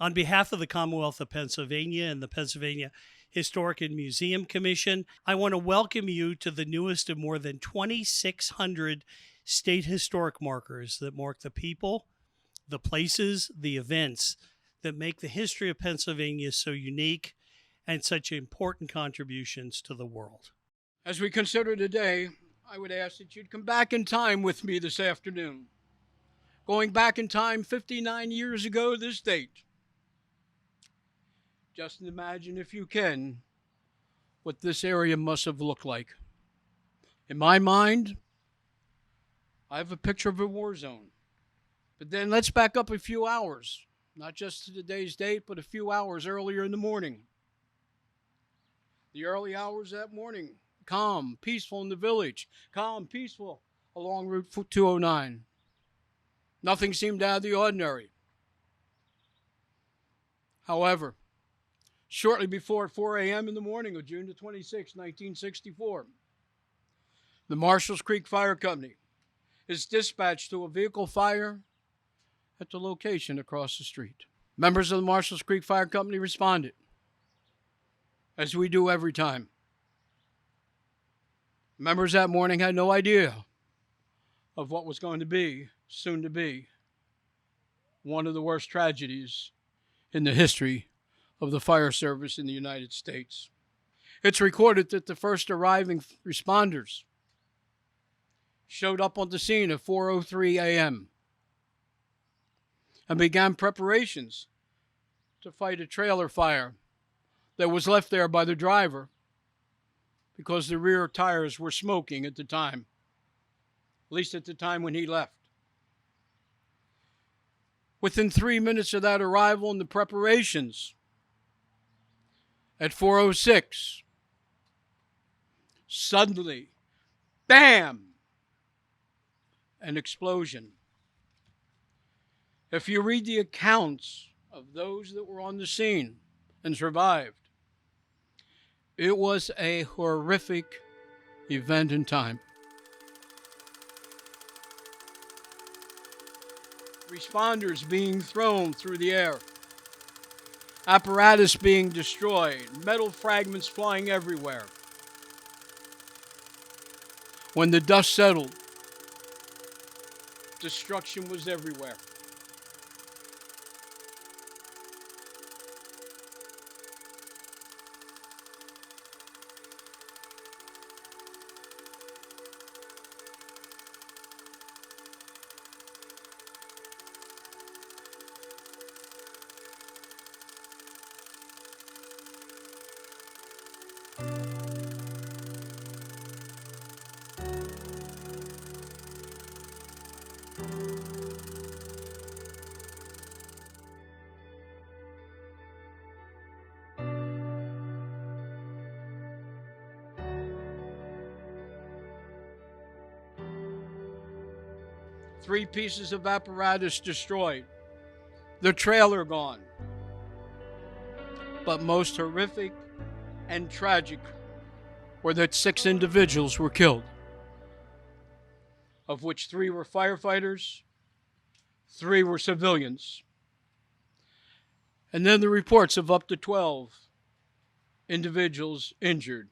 On behalf of the Commonwealth of Pennsylvania and the Pennsylvania Historic and Museum Commission, I want to welcome you to the newest of more than 2,600 state historic markers that mark the people, the places, the events that make the history of Pennsylvania so unique and such important contributions to the world. As we consider today, I would ask that you'd come back in time with me this afternoon. Going back in time 59 years ago this date. Just imagine, if you can, what this area must have looked like. In my mind, I have a picture of a war zone. But then let's back up a few hours, not just to today's date, but a few hours earlier in the morning. The early hours that morning, calm, peaceful in the village, calm, peaceful along Route 209. Nothing seemed out of the ordinary. However, shortly before 4 a.m. in the morning of June the 26th, 1964, the Marshalls Creek Fire Company is dispatched to a vehicle fire at the location across the street. Members of the Marshalls Creek Fire Company responded, as we do every time. Members that morning had no idea of what was going to be, soon to be, one of the worst tragedies in the history of the fire service in the United States. It's recorded that the first arriving responders showed up on the scene at 4:03 a.m. and began preparations to fight a trailer fire that was left there by the driver because the rear tires were smoking at the time, at least at the time when he left. Within 3 minutes of that arrival and the preparations, at 4:06, suddenly, bam, an explosion. If you read the accounts of those that were on the scene and survived, it was a horrific event in time. Responders being thrown through the air, apparatus being destroyed, metal fragments flying everywhere. When the dust settled, destruction was everywhere. Three pieces of apparatus destroyed. The trailer gone. But most horrific and tragic were that 6 individuals were killed, of which 3 were firefighters, 3 were civilians. And then the reports of up to 12 individuals injured,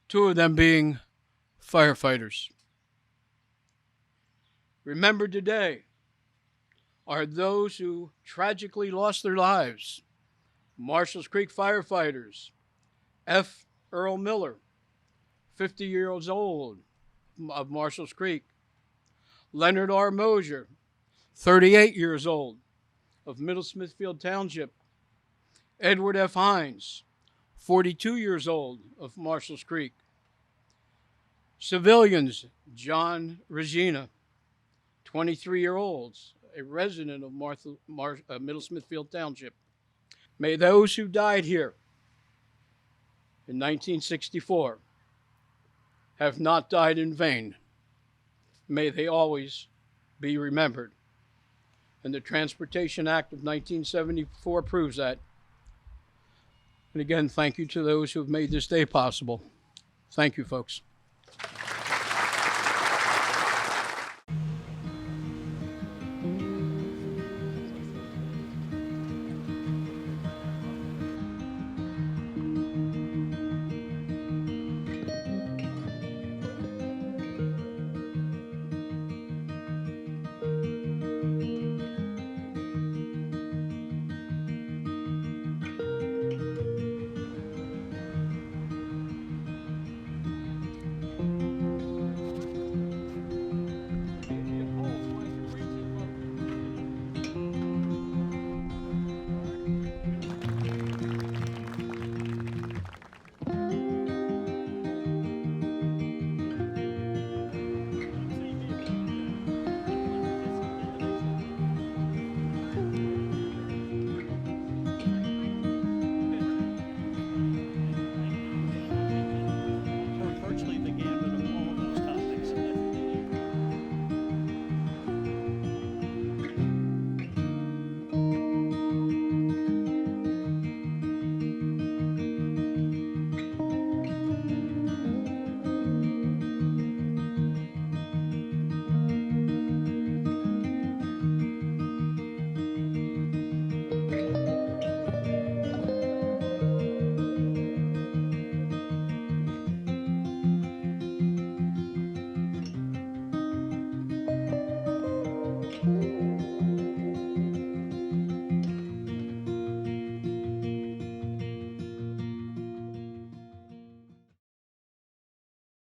2 of them being firefighters. Remembered today are those who tragically lost their lives. Marshalls Creek firefighters, F. Earl Miller, 50 years old, of Marshalls Creek. Leonard R. Moyer, 38 years old, of Middle Smithfield Township. Edward F. Hines, 42 years old, of Marshalls Creek. Civilians, John Regina, 23-year-olds, a resident of Middle Smithfield Township. May those who died here in 1964 have not died in vain. May they always be remembered. And the Transportation Act of 1974 proves that. And again, thank you to those who have made this day possible. Thank you, folks.